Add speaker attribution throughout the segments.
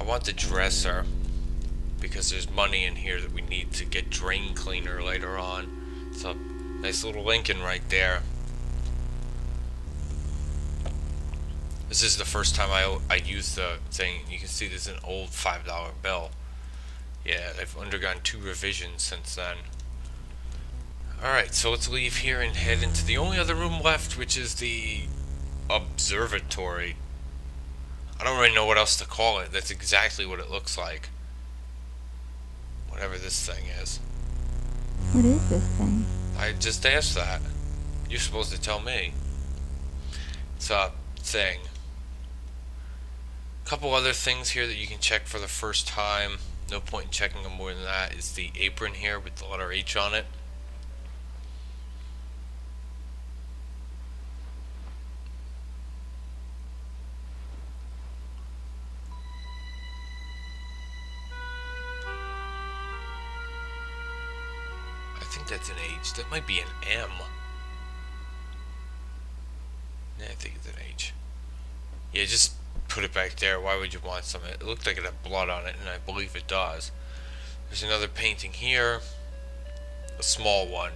Speaker 1: want the dresser because there's money in here that we need to get drain cleaner later on. It's a nice little Lincoln right there. This is the first time I used the thing. You can see this is an old $5 bill. Yeah, I've undergone 2 revisions since then. Alright, so let's leave here and head into the only other room left, which is the observatory. I don't really know what else to call it. That's exactly what it looks like. Whatever this thing is.
Speaker 2: What is this thing?
Speaker 1: I just asked that. You're supposed to tell me. It's a thing. A couple other things here that you can check for the first time. No point in checking them more than that. Is the apron here with the letter H on it. I think that's an H. That might be an M. Yeah, I think it's an H. Yeah, just put it back there. Why would you want some? It looked like it had blood on it, and I believe it does. There's another painting here. A small one.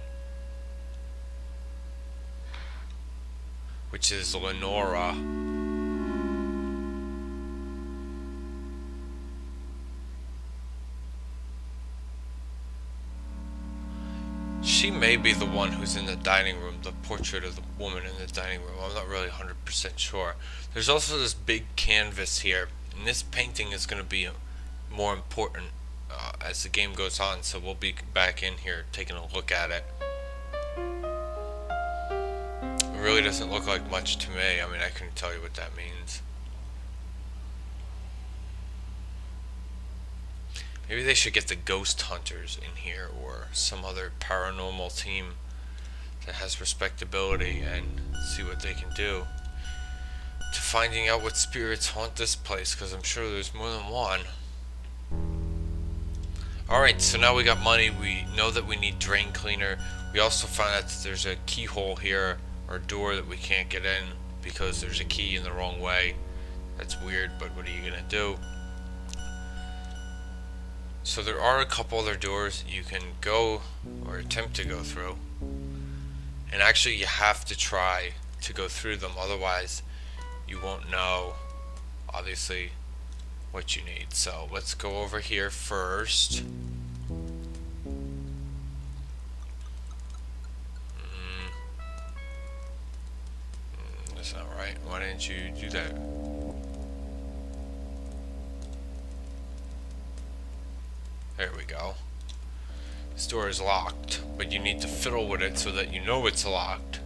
Speaker 1: Which is Lenora. She may be the one who's in the dining room, the portrait of the woman in the dining room. I'm not really 100% sure. There's also this big canvas here, and this painting is going to be more important as the game goes on, so we'll be back in here taking a look at it. It really doesn't look like much to me. I mean, I couldn't tell you what that means. Maybe they should get the ghost hunters in here or some other paranormal team that has respectability and see what they can do to finding out what spirits haunt this place, because I'm sure there's more than one. Alright, so now we got money. We know that we need drain cleaner. We also found out that there's a keyhole here or door that we can't get in because there's a key in the wrong way. That's weird, but what are you gonna do? So there are a couple other doors you can go or attempt to go through, and actually you have to try to go through them, otherwise you won't know obviously what you need. So let's go over here first. That's not right. Why didn't you do that? There we go. This door is locked, but you need to fiddle with it so that you know it's locked.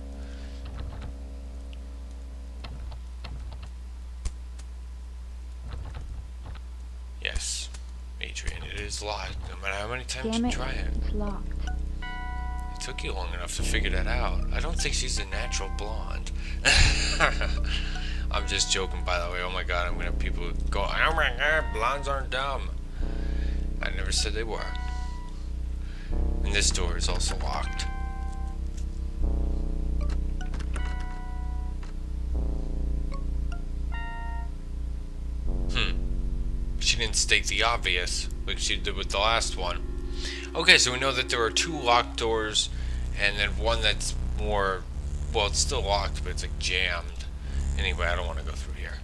Speaker 1: Yes, Adrian, it is locked, no matter how many times you try it.
Speaker 2: It's locked.
Speaker 1: It took you long enough to figure that out. I don't think she's a natural blonde. I'm just joking, by the way. Oh my god, I'm gonna have people go, oh my god, blondes aren't dumb. I never said they were. And this door is also locked. She didn't state the obvious, like she did with the last one. Okay, so we know that there are 2 locked doors, and then one that's more, well, it's still locked, but it's like jammed. Anyway, I don't want to go through here.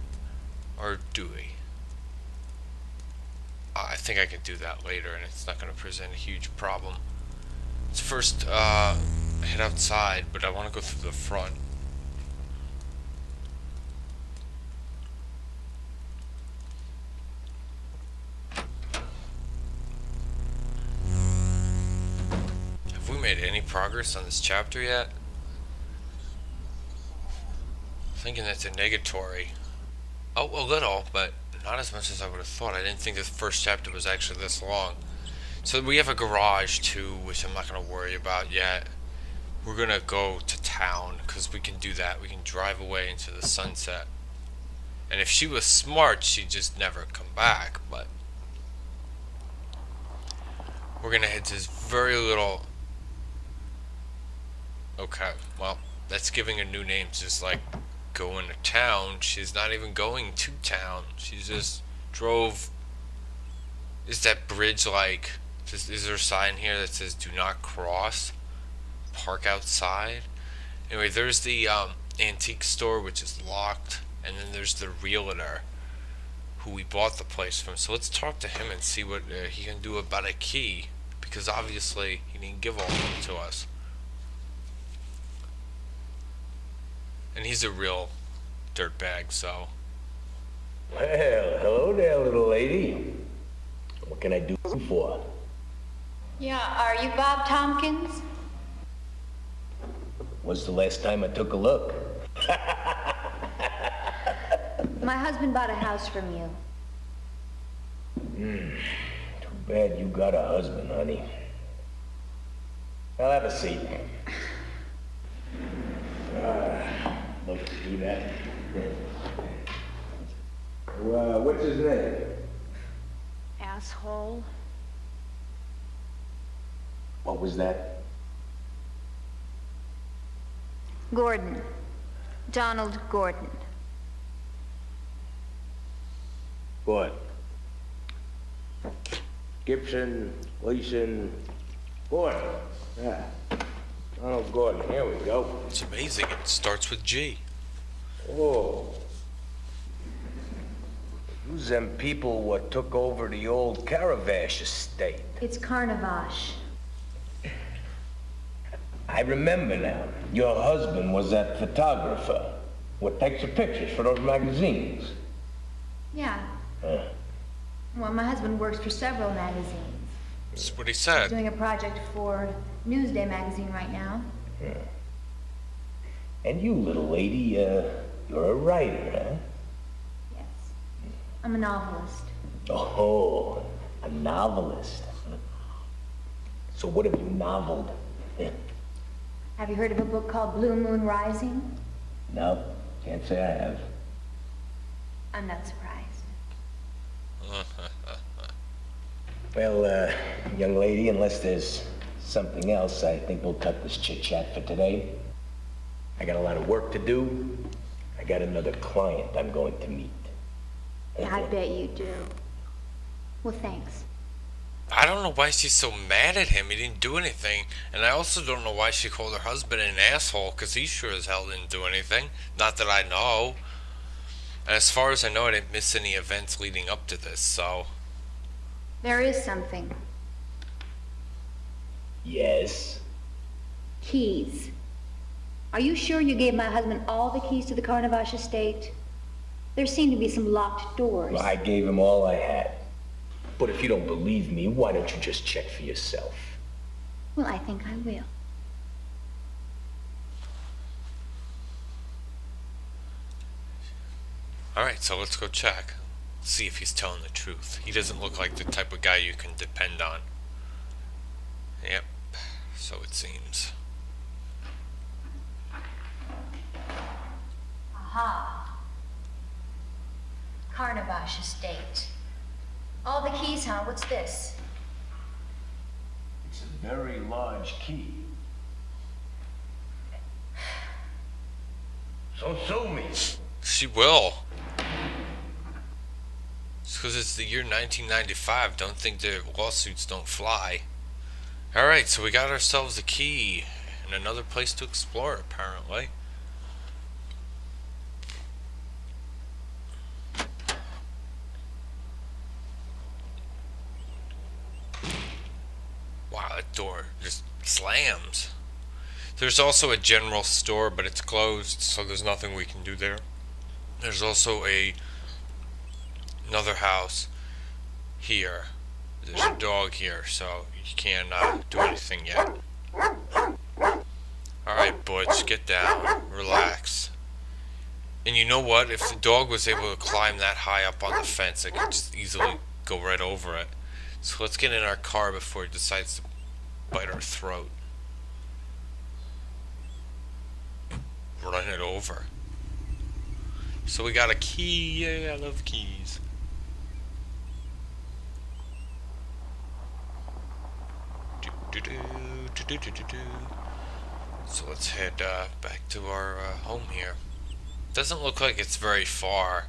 Speaker 1: Or do we? I think I can do that later, and it's not going to present a huge problem. Let's first head outside, but I want to go through the front. Have we made any progress on this chapter yet? I'm thinking that's a negatory. Oh, a little, but not as much as I would have thought. I didn't think the first chapter was actually this long. So we have a garage too, which I'm not going to worry about yet. We're going to go to town because we can do that. We can drive away into the sunset. And if she was smart, she'd just never come back. But we're going to head to this very little... Okay, well, that's giving a new name. It's just like going to town. She's not even going to town. She just drove Is that bridge like? Is there a sign here that says "Do not cross"? Park outside. Anyway, there's the antique store which is locked, and then there's the realtor who we bought the place from. So let's talk to him and see what he can do about a key, because obviously he didn't give all of them to us, and he's a real dirtbag. So
Speaker 3: Well, hello there, little lady. What can I do for?
Speaker 4: Yeah, are you Bob Tompkins?
Speaker 3: When's the last time I took a look?
Speaker 4: My husband bought a house from you.
Speaker 3: Too bad you got a husband, honey. I'll have a seat. Love to do that. What's his name?
Speaker 4: Asshole.
Speaker 3: What was that?
Speaker 4: Gordon. Donald Gordon.
Speaker 3: What? Gibson, Gleason, Gordon. Yeah. Donald Gordon. Here we go.
Speaker 1: it's amazing. It starts with G.
Speaker 3: Oh. Who's them people what took over the old Caravash estate?
Speaker 4: It's Carnavash.
Speaker 3: I remember now. Your husband was that photographer. What takes the pictures for those magazines?
Speaker 4: Yeah.
Speaker 3: Huh.
Speaker 4: Well, my husband works for several magazines.
Speaker 1: That's what he
Speaker 4: He's
Speaker 1: said.
Speaker 4: doing a project for Newsday magazine right now.
Speaker 3: And you, little lady, you're a writer, huh?
Speaker 4: Yes. I'm a novelist.
Speaker 3: Oh, a novelist. So what have you noveled?
Speaker 4: Have you heard of a book called Blue Moon Rising?
Speaker 3: No, can't say I have.
Speaker 4: I'm not surprised.
Speaker 3: Well, young lady, unless there's something else, I think we'll cut this chit-chat for today. I got a lot of work to do. I got another client I'm going to meet.
Speaker 4: I bet you do. Well, thanks.
Speaker 1: I don't know why she's so mad at him. He didn't do anything. And I also don't know why she called her husband an asshole, because he sure as hell didn't do anything. Not that I know. And as far as I know, I didn't miss any events leading up to this, so...
Speaker 4: There is something.
Speaker 3: Yes?
Speaker 4: Keys. Are you sure you gave my husband all the keys to the Carnavash estate? There seem to be some locked doors.
Speaker 3: Well, I gave him all I had. But if you don't believe me, why don't you just check for yourself?
Speaker 4: Well, I think I will.
Speaker 1: Alright, so let's go check. See if he's telling the truth. He doesn't look like the type of guy you can depend on. Yep, so it seems.
Speaker 4: Aha. Carnavash estate. All the keys, huh? What's this?
Speaker 3: It's a very large key. So sue me.
Speaker 1: She will. It's because it's the year 1995. Don't think the lawsuits don't fly. Alright, so we got ourselves a key and another place to explore, apparently. Wow, that door just slams. There's also a general store, but it's closed, so there's nothing we can do there. There's also another house here. There's a dog here, so you can't do anything yet. Alright, Butch, get down. Relax. And you know what? If the dog was able to climb that high up on the fence, it could just easily go right over it. So let's get in our car before it decides to bite our throat. Run it over. So we got a key. Yeah, I love keys. So let's head back to our home here. Doesn't look like it's very far.